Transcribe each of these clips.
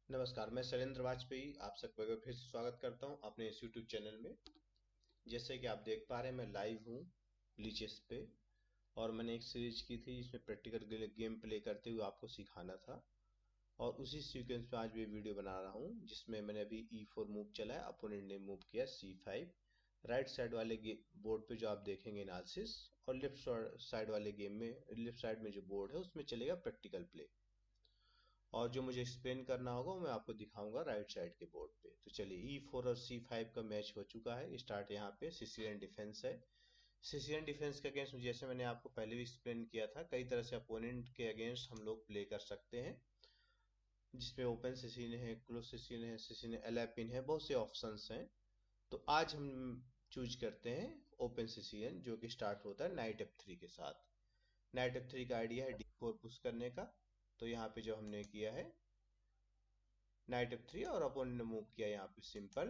नमस्कार, मैं शैलेंद्र वाजपेयी आप सबको एक बार फिर से स्वागत करता हूं अपने इस यूट्यूब चैनल में। जैसे कि आप देख पा रहे हैं, मैं लाइव हूं लीचेस पे। और मैंने एक सीरीज की थी जिसमें प्रैक्टिकल गेम प्ले करते हुए आपको सिखाना था। और उसी सीक्वेंस में आज भी वीडियो बना रहा हूं, जिसमें मैंने अभी E4 मूव चला है, अपोनेंट ने मूव किया C5। राइट साइड वाले बोर्ड पे जो आप देखेंगे एनालिसिस, और लेफ्ट साइड वाले गेम में, लेफ्ट साइड में जो बोर्ड है उसमें चलेगा प्रैक्टिकल प्ले। और जो मुझे एक्सप्लेन करना होगा वो मैं आपको दिखाऊंगा राइट साइड के बोर्ड पे। तो चलिए, E4 और C5 का मैच हो चुका है। स्टार्ट यहाँ पे सिसिलियन डिफेंस है। सिसिलियन डिफेंस के अगेंस्ट, जैसे मैंने आपको पहले भी एक्सप्लेन किया था, कई तरह से अपोनेंट के अगेंस्ट हम लोग प्ले कर सकते हैं, जिसमें ओपन सिसिलियन है, क्लोज सिसिलियन है, सिसिलियन एलैपिन है, बहुत से ऑप्शंस हैं। तो आज हम चूज करते हैं ओपन सिसिलियन, जो कि स्टार्ट होता है नाइट F3 के साथ। नाइट F3 का आइडिया है D4 पुश करने का। तो यहाँ पे जो हमने किया है नाइट F3, और अपोनेंट ने मूव किया यहाँ पे सिंपल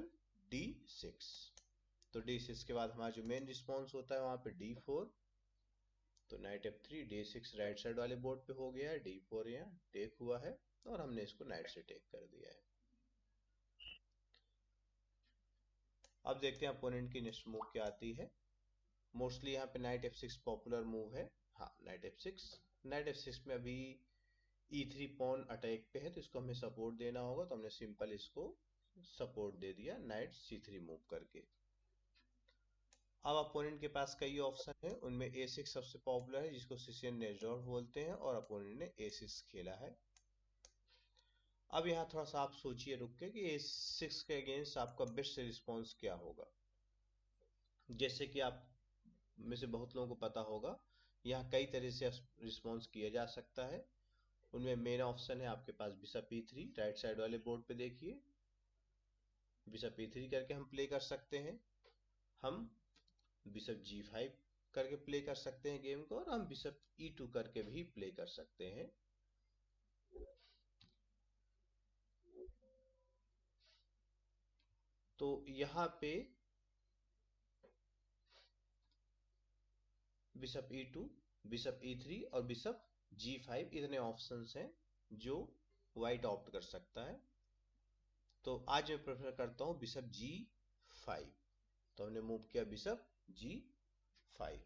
D6। तो D6 के बाद हमारा जो मेन रिस्पॉन्स होता है वहां पे D4। तो night F3 D6 right side वाले बोर्ड पे हो गया है, D4 यहाँ टेक हुआ है, और हमने इसको नाइट से टेक कर दिया है। अब देखते हैं अपोनेंट की नेक्स्ट मूव क्या आती है। मोस्टली यहाँ पे नाइट F6 पॉपुलर मूव है। हाँ, नाइट F6। नाइट F6 में अभी E3 पॉन अटैक पे है, तो इसको हमें सपोर्ट देना होगा। तो हमने सिंपल इसको सपोर्ट दे दिया नाइट C3 मूव करके। अब अपोनेंट के पास कई ऑप्शन है, उनमें A6 सबसे पॉपुलर है, जिसको सिसिलियन नेजडॉर्फ बोलते हैं, और अपोनेंट ने A6 खेला है। अब यहाँ थोड़ा सा आप सोचिए रुक के कि A6 के अगेंस्ट आपका बेस्ट रिस्पॉन्स क्या होगा। जैसे कि आप में से बहुत लोगों को पता होगा, यहाँ कई तरह से रिस्पॉन्स किया जा सकता है। उनमें मेन ऑप्शन है आपके पास बिशप E3। राइट साइड वाले बोर्ड पे देखिए, बिशप E3 करके हम प्ले कर सकते हैं। हम बिशप G5 करके प्ले कर सकते हैं गेम को, और हम बिशप E2 करके भी प्ले कर सकते हैं। तो यहाँ पे बिशप E2, बिशप E3 और बिशप G5 इतने ऑप्शंस हैं जो व्हाइट ऑप्ट कर सकता है। तो आज मैं प्रेफर करता हूँ बिशप G5। तो हमने मूव किया बिशप G5।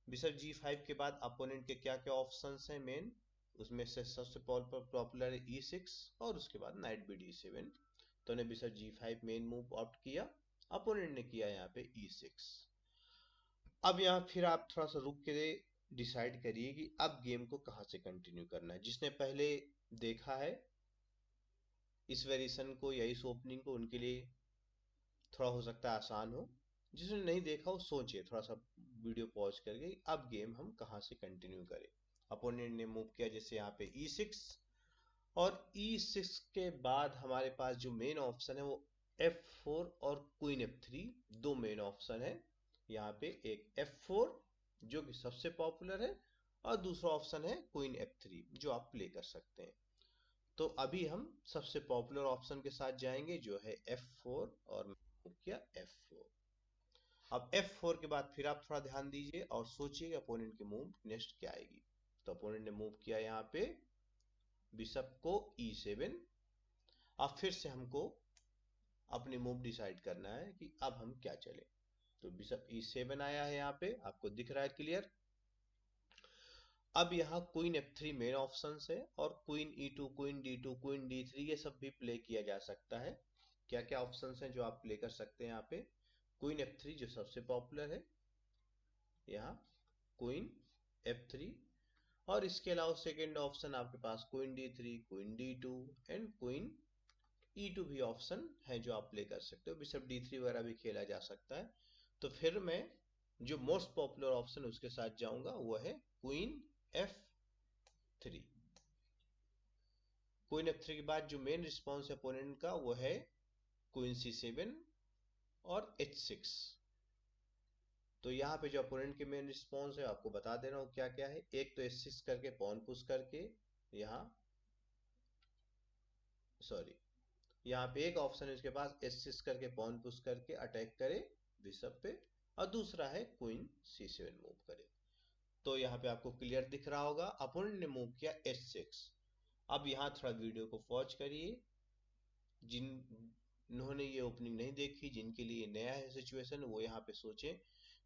बिशप G5 के बाद अपोनेंट के क्या क्या ऑप्शंस हैं मेन, उसमें से सबसे पॉपुलर है E6, और उसके बाद नाइट BD7। तो ने bishop G5 main move opt किया, अपोनेंट ने किया यहाँ पे E6। अब यहाँ फिर आप थोड़ा सा रुक के डिसाइड करिए कि अब गेम को कहाँ से कंटिन्यू करना है। जिसने पहले देखा है इस वेरिएशन को या इस ओपनिंग को, उनके लिए थोड़ा हो सकता है आसान हो। जिसने नहीं देखा वो सोचे थोड़ा सा वीडियो पॉज करके, अब गेम हम कहाँ से कंटिन्यू करें। अपोनेंट ने मूव किया जैसे यहाँ पे E6, और E6 के बाद हमारे पास जो मेन ऑप्शन है वो F4 और क्वीन F3, दो मेन ऑप्शन है यहाँ पे। एक F4 जो कि सबसे पॉपुलर है, और दूसरा ऑप्शन है क्वीन F3 जो आप प्ले कर सकते हैं। तो अभी हम सबसे पॉपुलर ऑप्शन के साथ जाएंगे, जो है F4, और मैंने किया F4। अब F4 के बाद फिर आप थोड़ा ध्यान दीजिए और सोचिए कि अपोनेंट की मूव नेक्स्ट क्या आएगी। तो अपोनेंट ने मूव किया यहाँ पे बिशप को E7। अब फिर से हमको अपनी मूव डिसाइड करना है कि अब हम क्या चले। तो बिशप E7 आया है, यहाँ पे आपको दिख रहा है क्लियर। अब यहाँ क्वीन F3 मेन ऑप्शन है, और queen E2, queen D2, queen D3 ये सब भी प्ले किया जा सकता है। क्या क्या ऑप्शन हैं जो आप प्ले कर सकते हैं यहाँ पे। क्वीन F3 जो सबसे पॉपुलर है, यहाँ क्वीन F3। और इसके अलावा सेकेंड ऑप्शन आपके पास queen D3, queen D2 and queen E2 भी ऑप्शन है जो आप प्ले कर सकते हो। बिशप D3 वगैरह भी खेला जा सकता है। तो फिर मैं जो मोस्ट पॉपुलर ऑप्शन उसके साथ जाऊंगा, वो है क्वीन F3। क्वीन F3 के बाद जो मेन रिस्पॉन्स है अपोनेंट का, वो है क्वीन C7 और H6। तो यहाँ पे जो अपोनेंट के मेन रिस्पॉन्स है आपको बता दे रहा हूँ क्या क्या है। एक तो H6 करके पॉन पुश करके, यहाँ सॉरी, यहाँ पे एक ऑप्शन है उसके पास H6 करके पॉन पुश करके अटैक करे बिशप पे, और दूसरा है क्वीन C7 मूव करे। तो यहाँ पे आपको क्लियर दिख रहा होगा, अपोनेंट ने मूव किया H6। अब यहाँ थोड़ा वीडियो को पॉज करिए जिन्होंने ये ओपनिंग नहीं देखी, जिनके लिए नया है सिचुएशन, वो यहाँ पे सोचें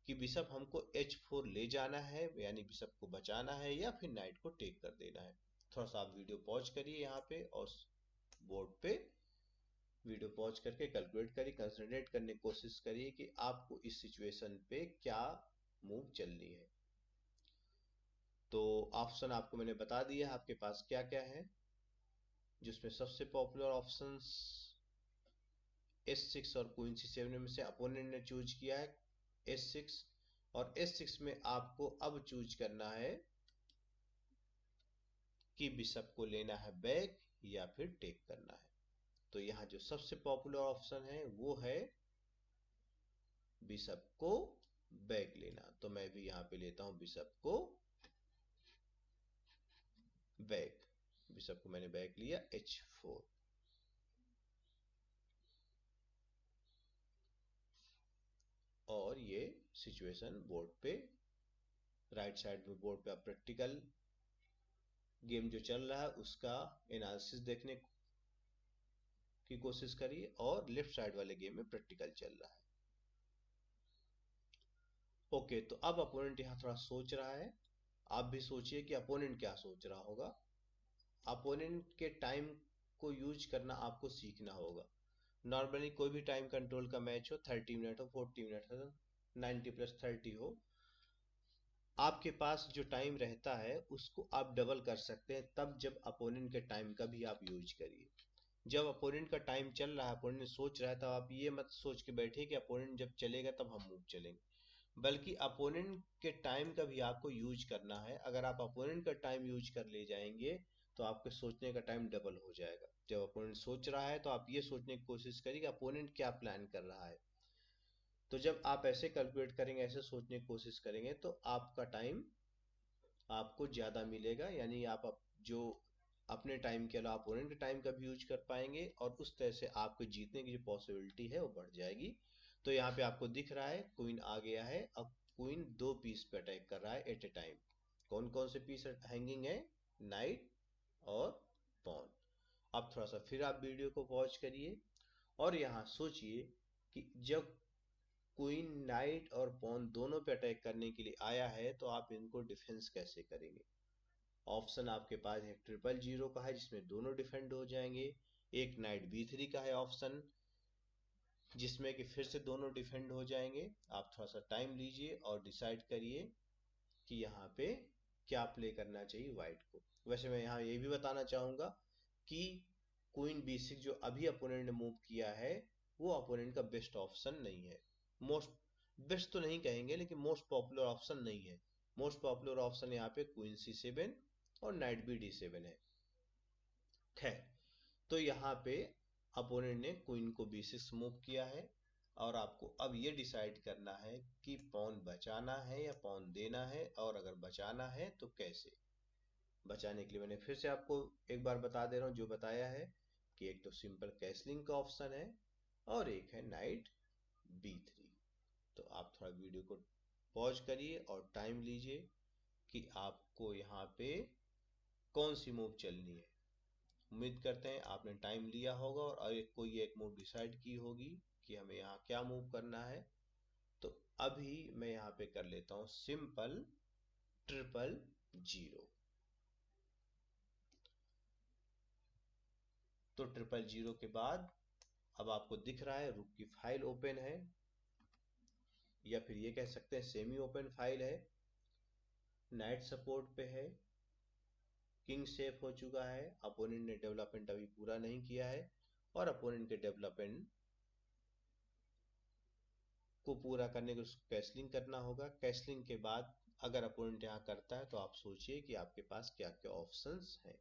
कि बिशप हमको h4 ले जाना है, यानी बिशप को बचाना है, या फिर नाइट को टेक कर देना है। थोड़ा सा आप वीडियो पॉज करिए यहाँ पे और बोर्ड पे वीडियो पॉज करके कैलकुलेट करिए, कंसंट्रेट करने की कोशिश करिए कि आपको इस सिचुएशन पे क्या मूव चलनी है। तो ऑप्शन आपको मैंने बता दिया है आपके पास क्या क्या है, जिसमें सबसे पॉपुलर ऑप्शंस S6 और क्वीन C7 में से अपोनेंट ने चूज किया है S6, और S6 में आपको अब चूज करना है कि बिशप को लेना है बैक या फिर टेक करना है। तो यहाँ जो सबसे पॉपुलर ऑप्शन है वो है बिशप को बैक लेना। तो मैं भी यहाँ पे लेता हूं बिशप को बैक। बिशप को मैंने बैक लिया h4। और ये सिचुएशन बोर्ड पे राइट साइड में बोर्ड पे आप प्रैक्टिकल गेम जो चल रहा है उसका एनालिसिस देखने की कोशिश करिए, और लेफ्ट साइड वाले गेम में प्रैक्टिकल चल रहा है। ओके, तो अब अपोनेंट यहाँ थोड़ा सोच रहा है। आप भी सोचिए कि अपोनेंट क्या सोच रहा होगा। अपोनेंट के टाइम को यूज करना आपको सीखना होगा। नॉर्मली कोई भी टाइम कंट्रोल का मैच हो, 30 मिनट हो, 40 मिनट हो, 90+30 हो, आपके पास जो टाइम रहता है उसको आप डबल कर सकते हैं तब जब अपोनेंट के टाइम का भी आप यूज करिए। जब अपोनेंट का टाइम चल रहा है, अपोनेंट सोच रहा है, तब आप ये मत सोच के बैठिए कि अपोनेंट जब चलेगा तब हम मूव चलेंगे, बल्कि अपोनेंट के टाइम का भी आपको यूज करना है। अगर आप अपोनेंट का टाइम यूज कर ले जाएंगे तो आपके सोचने का टाइम डबल हो जाएगा। जब अपोनेंट सोच रहा है तो आप ये सोचने की कोशिश करिए कि अपोनेंट क्या प्लान कर रहा है। तो जब आप ऐसे कैलकुलेट करेंगे, ऐसे सोचने की कोशिश करेंगे, तो आपका टाइम आपको ज्यादा मिलेगा, यानी आप जो अपने टाइम के अलावा अपोनेंट के टाइम का भी यूज कर पाएंगे, और उस तरह से आपको जीतने की जो पॉसिबिलिटी है वो बढ़ जाएगी। तो यहाँ पे आपको दिख रहा है क्वीन आ गया है। अब क्वीन दो पीस पे अटैक कर रहा है एट ए टाइम। कौन कौन से पीस हैंगिंग है? नाइट और पॉन। अब थोड़ा सा फिर आप वीडियो को पॉज करिए और यहाँ सोचिए कि जब क्वीन नाइट और पॉन दोनों पे अटैक करने के लिए आया है तो आप इनको डिफेंस कैसे करेंगे। ऑप्शन आपके पास एक 000 का है जिसमें दोनों डिफेंड हो जाएंगे, एक नाइट B3 का है ऑप्शन जिसमें कि फिर से दोनों डिफेंड हो जाएंगे। आप थोड़ा सा टाइम लीजिए और डिसाइड करिए कि यहाँ पे क्या प्ले करना चाहिए व्हाइट को। वैसे मैं यहाँ ये भी बताना चाहूंगा कि क्वीन B6 जो अभी अपोनेंट ने मूव किया है वो अपोनेंट का बेस्ट ऑप्शन नहीं है। मोस्ट बेस्ट तो नहीं कहेंगे, लेकिन मोस्ट पॉपुलर ऑप्शन नहीं है। मोस्ट पॉपुलर ऑप्शन यहाँ पे क्वीन C7 और नाइट B7 है। खैर, तो यहाँ पे अपोनेंट ने क्वीन को B6 मूव किया है, और आपको अब ये डिसाइड करना है कि पॉन बचाना है या पॉन देना है, और अगर बचाना है तो कैसे। बचाने के लिए मैंने फिर से आपको एक बार बता दे रहा हूँ जो बताया है कि एक तो सिंपल कैसलिंग का ऑप्शन है और एक है नाइट B3। तो आप थोड़ा वीडियो को पॉज करिए और टाइम लीजिए कि आपको यहाँ पे कौन सी मूव चलनी है। उम्मीद करते हैं आपने टाइम लिया होगा और कोई एक मूव डिसाइड की होगी कि हमें यहाँ क्या मूव करना है। तो अभी मैं यहाँ पे कर लेता हूँ सिंपल 000। तो 000 के बाद अब आपको दिख रहा है रुक की फाइल ओपन है, या फिर ये कह सकते हैं सेमी ओपन फाइल है। नाइट सपोर्ट पे है, किंग सेफ हो चुका है, अपोनेंट ने डेवलपमेंट अभी पूरा नहीं किया है, और अपोनेंट के डेवलपमेंट को पूरा करने के उसको कैसलिंग करना होगा। कैसलिंग के बाद अगर अपोनेंट यहाँ करता है तो आप सोचिए कि आपके पास क्या क्या ऑप्शंस हैं।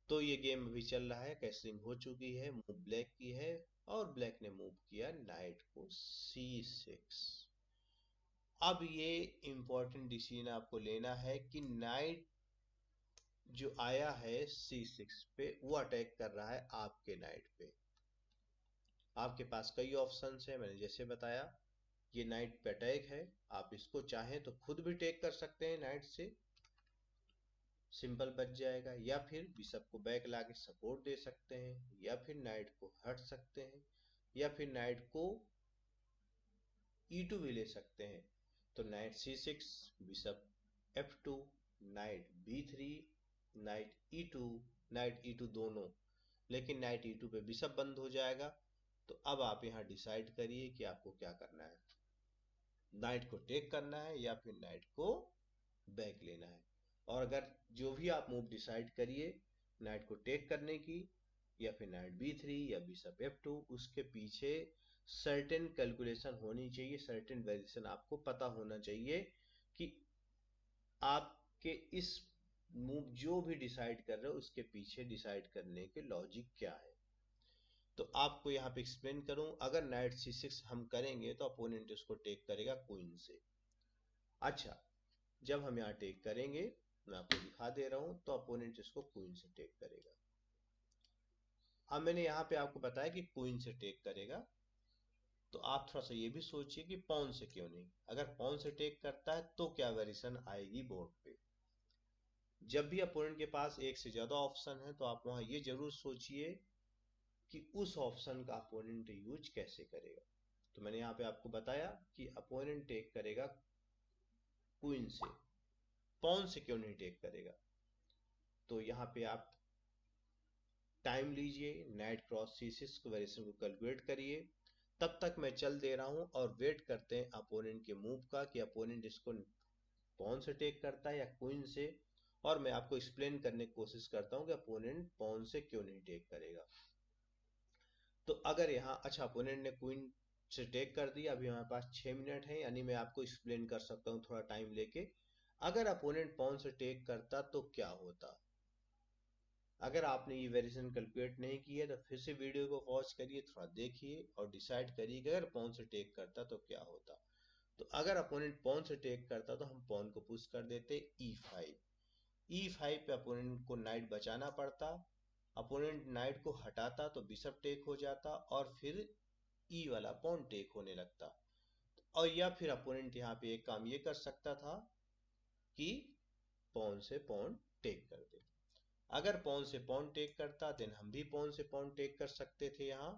तो ये गेम अभी चल रहा है, कैसलिंग हो चुकी है, मूव ब्लैक की है, और ब्लैक ने मूव किया नाइट को C6। अब ये इंपॉर्टेंट डिसीजन आपको लेना है कि नाइट जो आया है C6 पे वो अटैक कर रहा है आपके नाइट पे। आपके पास कई ऑप्शंस है, मैंने जैसे बताया ये नाइट पे अटैक है। आप इसको चाहें तो खुद भी टेक कर सकते हैं नाइट से, सिंपल बच जाएगा, या फिर बिशप को बैक लाके सपोर्ट दे सकते हैं, या फिर नाइट को हट सकते हैं, या फिर नाइट को E2 भी ले सकते हैं। तो night C6, bishop F2, night B3, night E2, night E2 दोनों, लेकिन नाइट E2 पे बिशप बंद हो जाएगा। तो अब आप यहाँ डिसाइड करिए कि आपको क्या करना है, नाइट को टेक करना है या फिर नाइट को बैक लेना है। और अगर जो भी आप मूव डिसाइड करिए, नाइट को टेक करने की या फिर नाइट B3 या बिशप F2, उसके पीछे सर्टेन कैलकुलेशन होनी चाहिए, सर्टेन वेरिएशन आपको पता होना चाहिए कि आपके इस मूव जो भी डिसाइड कर रहे हो उसके पीछे डिसाइड करने के लॉजिक क्या है। तो आपको यहाँ पे एक्सप्लेन करूं, अगर नाइट C6 हम करेंगे तो अपोनेंट इसको टेक करेगा क्वीन से। अच्छा, जब हम यहाँ टेक करेंगे, मैं आपको दिखा दे रहा हूं, तो अपोनेंट इसको क्वीन से टेक करेगा। अब मैंने यहाँ पे आपको बताया कि क्वीन से टेक करेगा, तो आप थोड़ा सा ये भी सोचिए कि पॉन से क्यों नहीं। अगर पॉन से टेक करता है तो क्या वेरिएशन आएगी बोर्ड पे। जब भी अपोनेंट के पास एक से ज्यादा ऑप्शन है तो आप वहां ये जरूर सोचिए कि उस ऑप्शन का अपोनेंट यूज कैसे करेगा। तो मैंने यहाँ पे आपको बताया कि अपोनेंट टेक करेगा क्वीन से, पॉन से क्यों नहीं टेक करेगा। तो यहाँ पे आप टाइम लीजिए, नाइट क्रॉस C6 को वेरिएशन को कैलकुलेट करिए। तब तक मैं चल दे रहा हूं और वेट करते हैं अपोनेंट के मूव का कि अपोनेंट इसको पॉन से टेक करता है या क्वीन से, और मैं आपको एक्सप्लेन करने की कोशिश करता हूं कि अपोनेंट पॉन से क्यों नहीं टेक करेगा। तो अगर यहाँ, अच्छा अपोनेंट ने क्वीन से टेक कर दिया, अभी हमारे पास 6 मिनट है, यानी मैं आपको एक्सप्लेन कर सकता हूँ थोड़ा टाइम लेके। अगर अपोनेंट पॉन से टेक करता तो क्या होता। अगर आपने ये वेरिएशन कैलकुलेट नहीं की है तो फिर से वीडियो को पॉज करिए, थोड़ा देखिए और डिसाइड करिए कि अगर पॉन से टेक करता तो क्या होता। तो अगर अपोनेंट पॉन से टेक करता तो हम पॉन को पुश कर देते E5। E5 पे अपोनेंट को नाइट बचाना पड़ता, अपोनेंट नाइट को हटाता तो बिशप टेक हो जाता और फिर E वाला पॉन टेक होने लगता। और या फिर अपोनेंट यहाँ पे एक काम ये कर सकता था कि पॉन से पॉन टेक कर दे। अगर पॉन से पॉन टेक करता देन हम भी पॉन से पॉन टेक कर सकते थे यहाँ,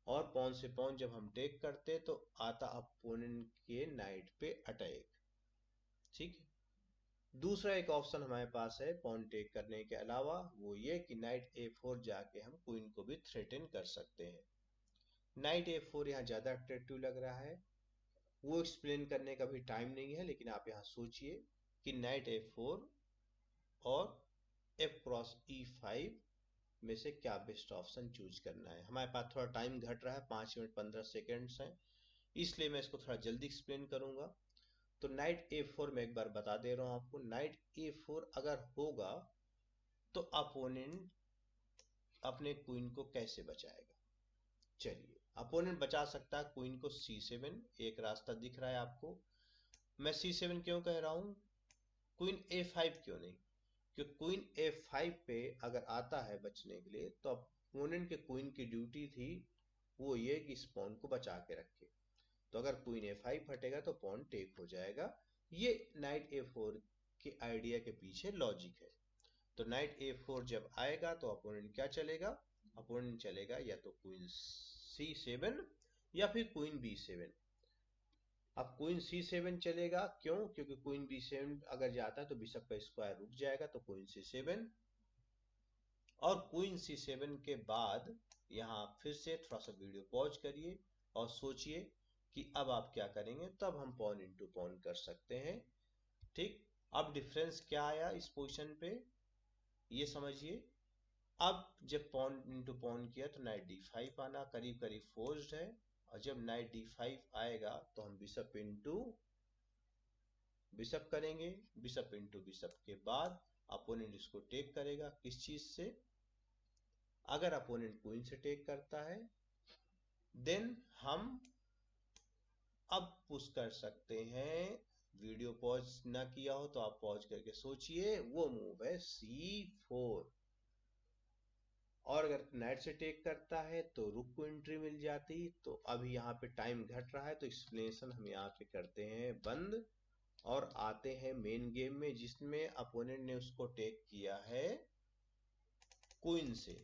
और पॉन से पॉन जब हम टेक करते तो आता अपोनेंट के नाइट पे अटैक। ठीक है, दूसरा एक ऑप्शन हमारे पास है पॉन टेक करने के अलावा, वो ये कि नाइट A4 जाके हम क्वीन को भी थ्रेटन कर सकते हैं। नाइट A4 यहाँ ज्यादा अट्रैक्टिव लग रहा है, वो एक्सप्लेन करने का भी टाइम नहीं है, लेकिन आप यहाँ सोचिए कि नाइट A4 और F क्रॉस E5 में से क्या बेस्ट ऑप्शन चूज करना है। हमारे पास थोड़ा टाइम घट रहा है, 5 मिनट 15 सेकेंड्स है, इसलिए मैं इसको थोड़ा जल्दी एक्सप्लेन करूंगा। तो नाइट A4 में एक बार बता दे रहा हूं आपको, नाइट A4 अगर होगा तो अपोनेंट अपने क्वीन को कैसे बचाएगा। चलिए, अपोनेंट बचा सकता है क्वीन को C7, एक रास्ता दिख रहा है आपको। मैं C7 क्यों कह रहा हूं, क्वीन A5 क्यों नहीं, क्योंकि क्वीन A5 पे अगर आता है बचने के लिए तो अपोनेंट के क्वीन की ड्यूटी थी वो ये कि इस पॉन को बचा के रखे। तो अगर क्वीन A5 हटेगा तो पॉन टेक हो जाएगा। ये नाइट A4 के आइडिया के पीछे लॉजिक है। तो नाइट A4 जब आएगा तो अपोनेंट क्या चलेगा, अपोनेंट चलेगा या तो क्वीन C7 या फिर क्वीन B7। अब क्वीन C7 चलेगा, क्यों, क्योंकि क्वीन B7 अगर जाता है तो बिशप का स्क्वायर रुक जाएगा, तो क्वीन C7। और क्वीन C7 के बाद यहाँ फिर से थोड़ा सा वीडियो पॉज करिए और सोचिए कि अब आप क्या करेंगे, तब हम पॉन इंटू पॉन कर सकते हैं। ठीक, अब डिफरेंस क्या आया इस पोजीशन पे ये समझिए। अब जब पॉन इंटू पॉन किया तो नाइट D5 आना करीब करीब फोर्स्ड है, और जब नाइट D5 आएगा तो हम बिशप इंटू बिशप करेंगे। बिशप इंटू बिशप के बाद अपोनेंट इसको टेक करेगा, किस चीज से, अगर अपोनेंट क्वीन से टेक करता है देन हम अब पुश कर सकते हैं। वीडियो पॉज ना किया हो तो आप पॉज करके सोचिए, वो मूव है C4। और अगर नाइट से टेक करता है तो रुक को एंट्री मिल जाती। तो अभी यहाँ पे टाइम घट रहा है तो एक्सप्लेनेशन हम यहाँ पे करते हैं बंद, और आते हैं मेन गेम में, जिसमें अपोनेंट ने उसको टेक किया है क्वीन से।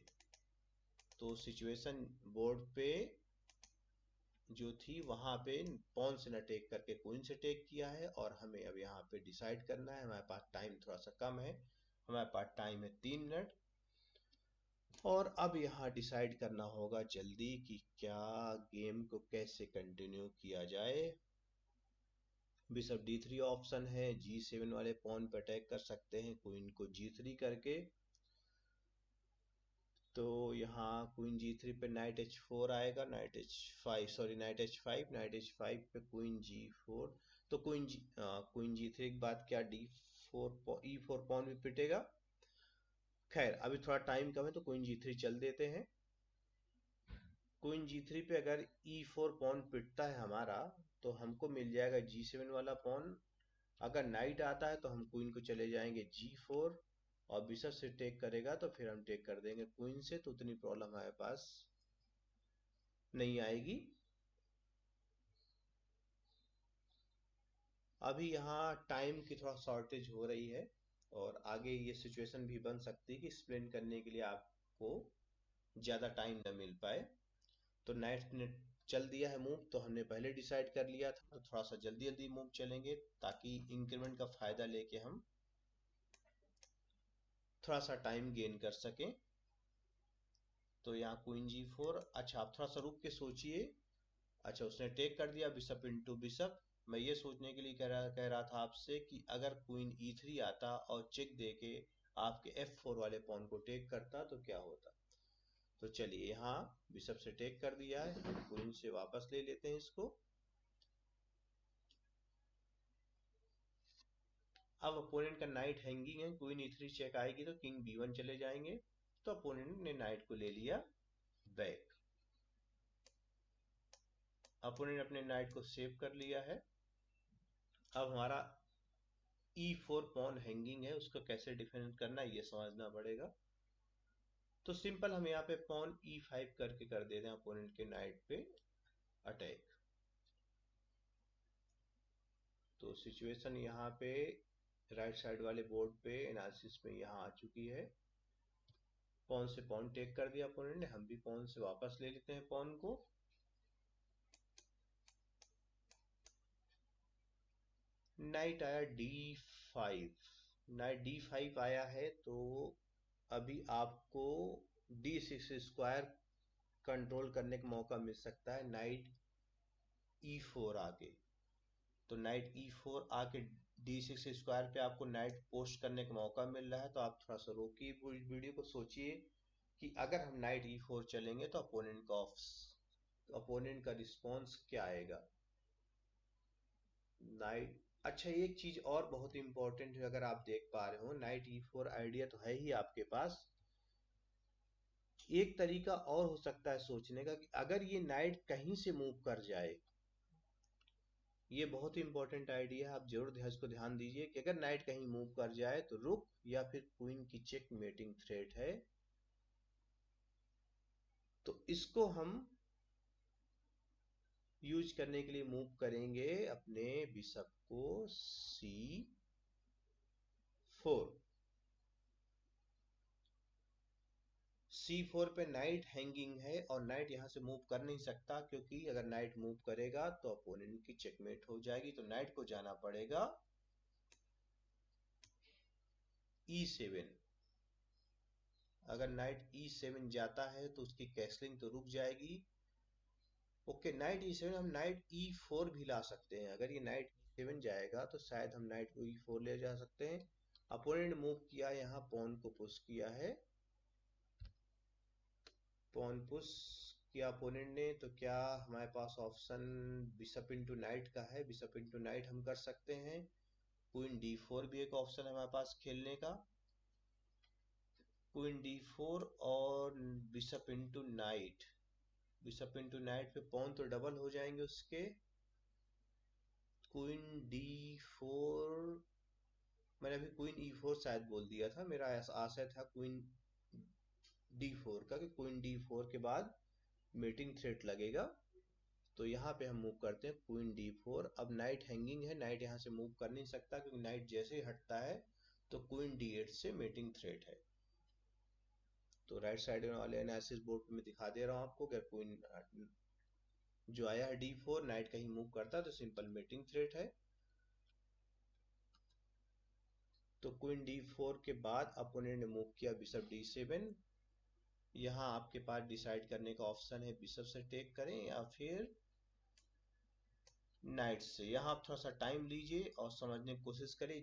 तो सिचुएशन बोर्ड पे जो थी वहां पे पॉन से न टेक करके क्वीन से टेक किया है, और हमें अब यहाँ पे डिसाइड करना है। हमारे पास टाइम थोड़ा सा कम है, हमारे पास टाइम है 3 मिनट, और अब यहाँ डिसाइड करना होगा जल्दी कि क्या गेम को कैसे कंटिन्यू किया जाए। बिशप d3 ऑप्शन है, g7 वाले पॉन पे अटैक कर सकते हैं क्वीन को g3 करके। तो यहाँ क्वीन g3 पे नाइट h4 आएगा, night h5, sorry night h5, night h5 पे क्वीन g4। तो क्वीन g3 के बाद क्या d4 e4 पॉन भी पिटेगा। खैर अभी थोड़ा टाइम कम है तो क्वीन g3 चल देते हैं। क्वीन g3 पे अगर e4 पॉन पिटता है हमारा, तो हमको मिल जाएगा g7 वाला पॉन। अगर नाइट आता है तो हम क्वीन को चले जाएंगे g4, और बिशप से टेक करेगा तो फिर हम टेक कर देंगे क्वीन से, तो उतनी प्रॉब्लम हमारे पास नहीं आएगी। अभी यहाँ टाइम की थोड़ा शॉर्टेज हो रही है, और आगे ये सिचुएशन भी बन सकती है कि एक्सप्लेन करने के लिए आपको ज़्यादा टाइम न मिल पाए। तो नाइट ने चल दिया है मूव, तो हमने पहले डिसाइड कर लिया था, तो थोड़ा सा जल्दी जल्दी मूव चलेंगे ताकि इंक्रीमेंट का फायदा लेके हम थोड़ा सा टाइम गेन कर सकें। तो यहाँ क्वीन g4, अच्छा आप थोड़ा सा रुक के सोचिए। अच्छा उसने टेक कर दिया बिशप इंटू बिशप। मैं ये सोचने के लिए कह रहा था आपसे कि अगर क्वीन e3 आता और चेक देके आपके f4 वाले पॉन को टेक करता तो क्या होता। तो चलिए यहाँ बिशप से टेक कर दिया है, हम क्वीन से वापस ले लेते हैं इसको। अब अपोनेंट का नाइट हैंगिंग है, क्वीन e3 चेक आएगी तो किंग b1 चले जाएंगे। तो अपोनेंट ने नाइट को ले लिया बैक। अपोनेंट अपने नाइट को सेव कर लिया है। अब हमारा e4 पॉन हैंगिंग है, उसको कैसे डिफेंड करना है ये समझना पड़ेगा। तो सिंपल हम यहाँ पे पॉन e5 करके कर देते हैं अपोनेंट के नाइट पे अटैक। तो सिचुएशन यहाँ पे राइट साइड वाले बोर्ड पे एनालिसिस में यहाँ आ चुकी है। पॉन से पॉन टेक कर दिया अपोनेंट ने, हम भी पॉन से वापस ले लेते हैं पॉन को। नाइट आया d5, नाइट d5 आया है, तो अभी आपको d6 स्क्वायर कंट्रोल करने का मौका मिल सकता है नाइट e4 आके। तो नाइट e4 आके d6 स्क्वायर पे आपको नाइट पोस्ट करने का मौका मिल रहा है। तो आप थोड़ा सा रोकिए वीडियो को, सोचिए कि अगर हम नाइट e4 चलेंगे तो अपोनेंट का रिस्पॉन्स क्या आएगा। नाइट, अच्छा एक चीज और बहुत इंपॉर्टेंट है, अगर आप देख पा रहे हो नाइट e4 आइडिया तो है ही आपके पास, एक तरीका और हो सकता है सोचने का कि अगर ये नाइट कहीं से मूव कर जाए। ये बहुत ही इंपॉर्टेंट आइडिया है, आप जरूर इसको ध्यान दीजिए कि अगर नाइट कहीं मूव कर जाए तो रुक या फिर क्वीन की चेक मेटिंग थ्रेट है। तो इसको हम यूज करने के लिए मूव करेंगे अपने बिशप को c4। c4 पे नाइट हैंगिंग है, और नाइट यहां से मूव कर नहीं सकता, क्योंकि अगर नाइट मूव करेगा तो अपोनेंट की चेकमेट हो जाएगी। तो नाइट को जाना पड़ेगा e7। अगर नाइट e7 जाता है तो उसकी कैसलिंग तो रुक जाएगी। ओके नाइट e7, हम नाइट e4 भी ला सकते हैं। अगर ये नाइट e7 जाएगा तो शायद हम नाइट को e4 ले जा सकते हैं। अपोनेंट मूव किया, यहाँ पॉन को पुश किया है, पॉन पुश किया अपोनेंट ने। तो क्या हमारे पास ऑप्शन बिशप इंटू नाइट का है, बिशप इंटू नाइट हम कर सकते हैं। क्वीन d4 भी एक ऑप्शन है हमारे पास खेलने का, क्वीन d4 और bishop into night. Bishop into night पे पॉन तो डबल हो जाएंगे उसके। क्वीन d4, मैंने अभी क्वीन e4 शायद बोल दिया था, मेरा ऐसा आशय था क्वीन d4 का कि क्वीन d4 के बाद मीटिंग थ्रेट लगेगा। तो यहाँ पे हम मूव करते हैं क्वीन d4। अब नाइट हैंगिंग है, नाइट यहाँ से मूव कर नहीं सकता क्योंकि नाइट जैसे ही हटता है तो क्वीन d8 से मेटिंग थ्रेट है। तो राइट साइड वाले एनालिसिस बोर्ड पे मैं दिखा दे रहा हूँ आपको, अगर क्वीन जो आया है d4, नाइट कहीं मूव करता है तो सिंपल मेटिंग थ्रेट है। तो क्वीन d4 के बाद अपोनेंट ने मूव किया बिशप d7। यहाँ आपके पास डिसाइड करने का ऑप्शन है बिशप से टेक करें या फिर नाइट से। यहाँ आप थोड़ा सा टाइम लीजिए और समझने की कोशिश करें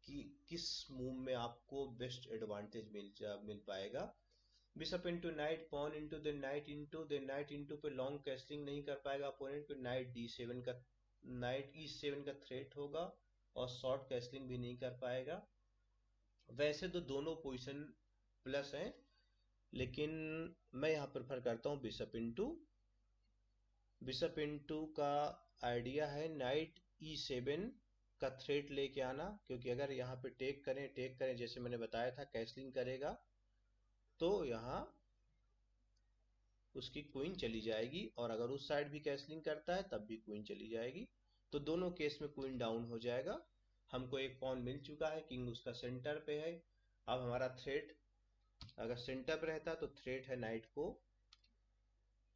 कि किस मूव में आपको बेस्ट एडवांटेज मिल पाएगा। Bishop into knight, pawn into the knight into पे लॉन्ग कैसलिंग नहीं कर पाएगा अपोनेंट, पे नाइट d7 का, नाइट e7 का थ्रेट होगा और शॉर्ट कैसलिंग भी नहीं कर पाएगा। वैसे तो दोनों पोजीशन प्लस हैं, लेकिन मैं यहाँ प्रेफर करता हूँ बिशप इंटू। बिशप इंटू का आइडिया है नाइट e7 का थ्रेट लेके आना, क्योंकि अगर यहाँ पे टेक करें जैसे मैंने बताया था कैसलिंग करेगा तो यहाँ उसकी क्वीन चली जाएगी, और अगर उस साइड भी कैसलिंग करता है तब भी क्वीन चली जाएगी। तो दोनों केस में क्वीन डाउन हो जाएगा। हमको एक पॉन मिल चुका है, किंग उसका सेंटर पे है। अब हमारा थ्रेट अगर सेंटर पे रहता तो थ्रेट है नाइट को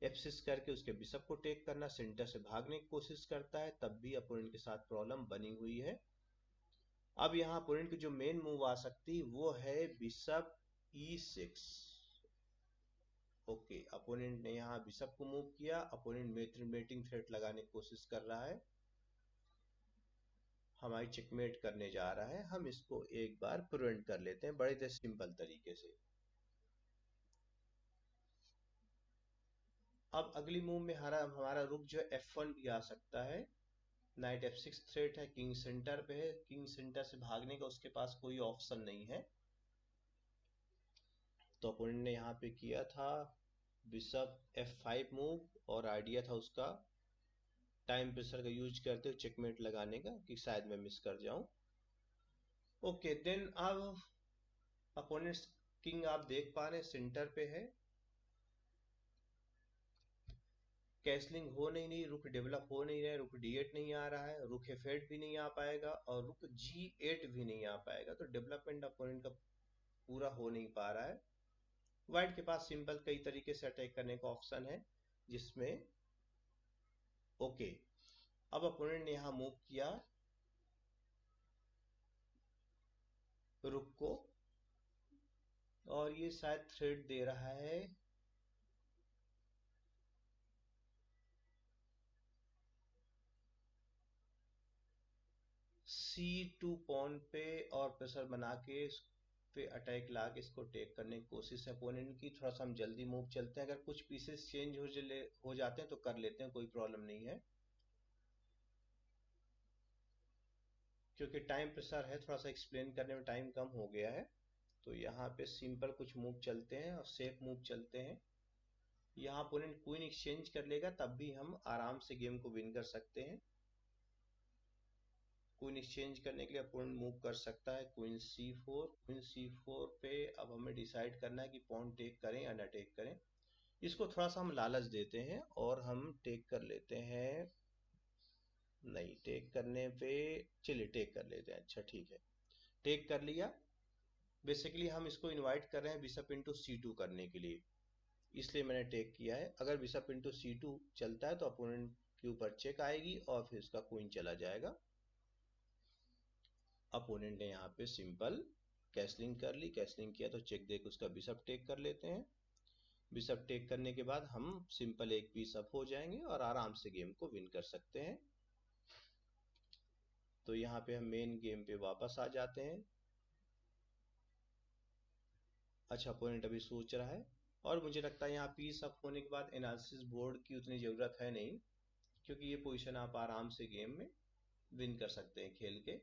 f6 करके उसके बिशप को टेक करना, सेंटर से भागने की कोशिश करता है तब भी अपोनेंट के साथ प्रॉब्लम बनी हुई है। अब यहाँ अपोनेंट की जो मेन मूव आ सकती है वो है बिशप e6। ओके, अपोनेंट ने यहाँ बिशप को मूव किया, अपोनेंट मेटिंग थ्रेट लगाने की कोशिश कर रहा है, हमारी चेकमेट करने जा रहा है। हम इसको एक बार प्रिवेंट कर लेते हैं बड़े सिंपल तरीके से। अब अगली मूव में हमारा रुक जो है f1 भी आ सकता है। नाइट f6 थ्रेट है, किंग सेंटर पे है, किंग सेंटर से भागने का उसके पास कोई ऑप्शन नहीं है। तो अपोनेंट ने यहाँ पे किया था बिशप f5 मूव, और आइडिया था उसका टाइम प्रेशर का यूज करते हुए चेकमेट लगाने का कि शायद मैं मिस कर जाऊं। ओके देन अब अपोनेंट्स किंग आप देख पा रहे हैं सेंटर पे है, कैसलिंग हो नहीं, रुक डेवलप हो नहीं रहा है, रुक d8 नहीं आ रहा है, रुक f8 भी नहीं आ पाएगा और रुक g8 भी नहीं आ पाएगा। तो डेवलपमेंट अपोनेंट का पूरा हो नहीं पा रहा है। व्हाइट के पास सिंपल कई तरीके से अटैक करने का ऑप्शन है, जिसमें ओके अब अपोनेंट ने यहाँ मूव किया रुक को, और ये शायद थ्रेड दे रहा है c2 पॉन पे, और प्रेशर बना के इस पे अटैक ला के इसको टेक करने की कोशिश है अपोनेंट की। थोड़ा सा हम जल्दी मूव चलते हैं, अगर कुछ पीसेस चेंज हो जाते हैं तो कर लेते हैं, कोई प्रॉब्लम नहीं है, क्योंकि टाइम प्रेशर है, थोड़ा सा एक्सप्लेन करने में टाइम कम हो गया है। तो यहाँ पे सिंपल कुछ मूव चलते हैं और सेफ मूव चलते हैं। यहाँ अपोनेंट क्वीन एक्सचेंज कर लेगा तब भी हम आराम से गेम को विन कर सकते हैं। क्वीन एक्सचेंज करने के लिए अपोनेंट मूव कर सकता है क्वीन c4। क्वीन c4 पे अब हमें डिसाइड करना है कि पॉन टेक करें या ना टेक करें। इसको थोड़ा सा हम लालच देते हैं और हम टेक कर लेते हैं। नहीं, टेक करने पे चलिए टेक कर लेते हैं। अच्छा ठीक है, टेक कर लिया। बेसिकली हम इसको इनवाइट कर रहे हैं बिशप इंटू c2 करने के लिए, इसलिए मैंने टेक किया है। अगर बिशप इंटू c2 चलता है तो अपोनेंट के ऊपर चेक आएगी और फिर उसका क्वीन चला जाएगा। अपोनेंट ने यहाँ पे सिंपल कैसलिंग कर ली, कैसलिंग किया तो चेक देके उसका बिशप टेक कर लेते हैं। बिशप टेक करने के बाद हम सिंपल एक पीस अप हो जाएंगे और आराम से गेम को विन कर सकते हैं। तो यहाँ पे हम मेन गेम पे वापस आ जाते हैं। अच्छा, अपोनेंट अभी सोच रहा है, और मुझे लगता है यहाँ पीस अप होने के बाद एनालिसिस बोर्ड की उतनी ज़रूरत है नहीं, क्योंकि ये पोजीशन आप आराम से गेम में विन कर सकते हैं खेल के।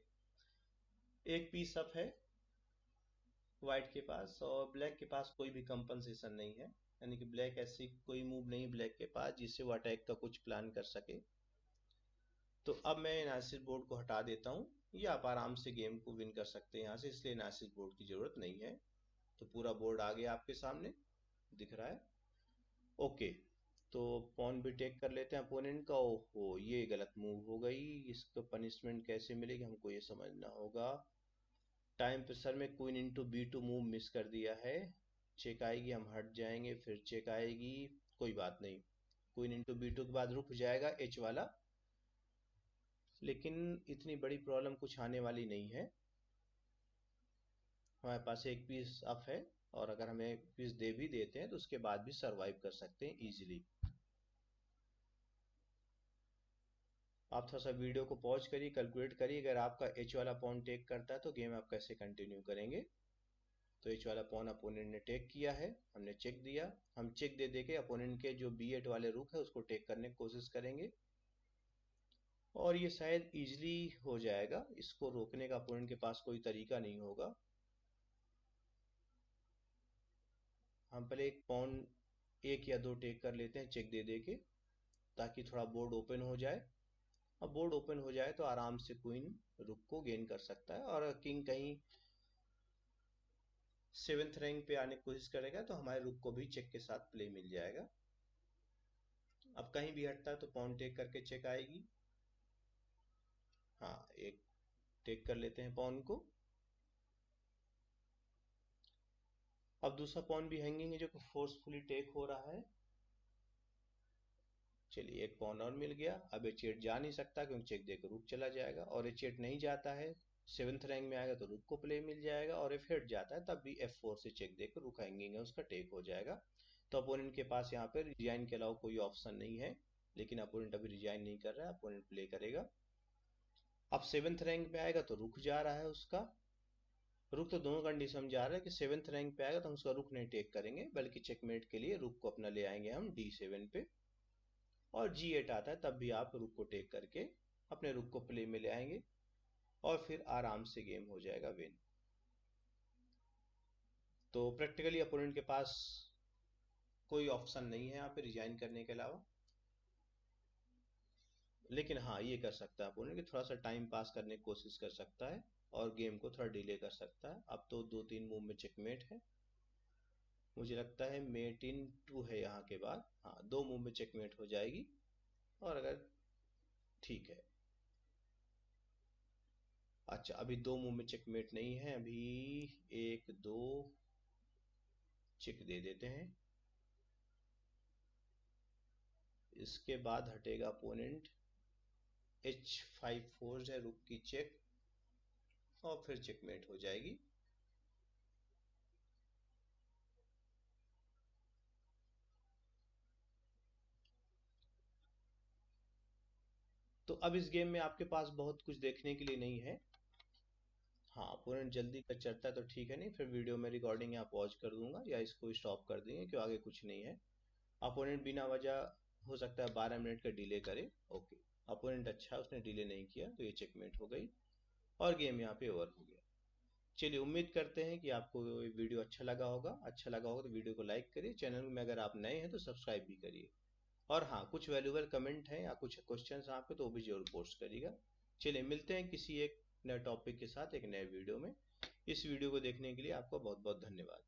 एक पीस अप है व्हाइट के पास, और ब्लैक के पास कोई भी कंपनसेशन नहीं है, यानी कि ब्लैक ऐसी कोई मूव नहीं ब्लैक के पास जिससे वो अटैक का कुछ प्लान कर सके। तो अब मैं एनालिसिस बोर्ड को हटा देता हूँ, ये आप आराम से गेम को विन कर सकते हैं यहाँ से, इसलिए एनालिसिस बोर्ड की जरूरत नहीं है। तो पूरा बोर्ड आ गया आपके सामने दिख रहा है। ओके, तो पॉन भी टेक कर लेते हैं अपोनेंट का। ओहो, ये गलत मूव हो गई, इसको पनिशमेंट कैसे मिलेगी हमको ये समझना होगा। टाइम प्रेशर में queen into B2 move miss कर दिया है। चेक आएगी, हम हट जाएंगे, फिर चेक आएगी, कोई बात नहीं। क्वीन इंटू B2 के बाद रुक जाएगा H वाला, लेकिन इतनी बड़ी प्रॉब्लम कुछ आने वाली नहीं है। हमारे पास एक पीस अप है, और अगर हमें एक पीस दे भी देते हैं तो उसके बाद भी सरवाइव कर सकते हैं इजीली। आप थोड़ा सा वीडियो को पॉज करिए, कैलकुलेट करिए, अगर आपका H वाला पॉन टेक करता है तो गेम आप कैसे कंटिन्यू करेंगे। तो H वाला पॉन अपोनेंट ने टेक किया है, हमने चेक दिया। हम चेक दे के अपोनेंट के जो B8 वाले रुक है उसको टेक करने की कोशिश करेंगे, और ये शायद इजीली हो जाएगा। इसको रोकने का अपोनेंट के पास कोई तरीका नहीं होगा। हम पहले एक पॉन 1 या 2 टेक कर लेते हैं चेक दे के, ताकि थोड़ा बोर्ड ओपन हो जाए। अब बोर्ड ओपन हो जाए तो आराम से क्वीन रुक को गेन कर सकता है, और किंग कहीं 7th रैंक पे आने की कोशिश करेगा तो हमारे रुक को भी चेक के साथ प्ले मिल जाएगा। अब कहीं भी हटता है तो पॉन टेक करके चेक आएगी। हाँ, एक टेक कर लेते हैं पॉन को। अब दूसरा पॉन भी हैंगिंग है जो कि फोर्सफुली टेक हो रहा है। चलिए, एक पॉन और मिल गया। अब H8 जा नहीं सकता क्योंकि चेक देकर रुक चला जाएगा, और H8 नहीं जाता है, 7th रैंक में आएगा तो रुक को प्ले मिल जाएगा, और F8 जाता है तब भी F4 से चेक देकर रुक हैंगिंग है उसका टेक हो जाएगा। तो अपोनेंट के पास यहाँ पे रिजाइन के अलावा कोई ऑप्शन नहीं है, लेकिन अपोनेंट अभी रिजाइन नहीं कर रहा है, अपोनेंट प्ले करेगा। अब 7th रैंक पे आएगा तो रुक जा रहा है उसका। रुक तो दोनों कंडीशन में जा रहा है कि 7th रैंक पे आएगा तो हम उसका रुक नहीं टेक करेंगे, बल्कि चेकमेट के लिए रुक को अपना ले आएंगे हम D7 पे, और G8 आता है तब भी आप रुक को टेक करके अपने रुक को प्ले में ले आएंगे, और फिर आराम से गेम हो जाएगा विन। तो प्रैक्टिकली अपोनेंट के पास कोई ऑप्शन नहीं है यहाँ पे रिजाइन करने के अलावा, लेकिन हाँ, ये कर सकता है अपोनेंट कि थोड़ा सा टाइम पास करने की कोशिश कर सकता है और गेम को थोड़ा डिले कर सकता है। अब तो 2-3 मूव में चेकमेट है, मुझे लगता है मेट इन 2 है यहाँ के बाद। हाँ, 2 मूव में चेकमेट हो जाएगी, और अगर ठीक है। अच्छा, अभी 2 मूव में चेकमेट नहीं है, अभी 1-2 चेक दे देते हैं। इसके बाद हटेगा अपोनेंट, H5 फोर्स है रुक की चेक, और फिर चेकमेट हो जाएगी। तो अब इस गेम में आपके पास बहुत कुछ देखने के लिए नहीं है। हाँ, अपोनेंट जल्दी कर चढ़ता है तो ठीक है, नहीं फिर वीडियो में रिकॉर्डिंग यहाँ पॉज कर दूंगा या इसको स्टॉप कर देंगे, क्यों आगे कुछ नहीं है। अपोनेंट बिना वजह हो सकता है 12 मिनट का डिले करे। ओके, अपोनेंट अच्छा, उसने डिले नहीं किया, तो ये चेकमेट हो गई और गेम यहाँ पे ओवर हो गया। चलिए, उम्मीद करते हैं कि आपको ये वीडियो अच्छा लगा होगा। अच्छा लगा होगा तो वीडियो को लाइक करिए, चैनल में अगर आप नए हैं तो सब्सक्राइब भी करिए, और हाँ, कुछ वैल्यूबल कमेंट हैं या कुछ क्वेश्चन आपके तो वो भी जरूर पोस्ट करिएगा। चलिए, मिलते हैं किसी एक नए टॉपिक के साथ एक नए वीडियो में। इस वीडियो को देखने के लिए आपका बहुत बहुत धन्यवाद।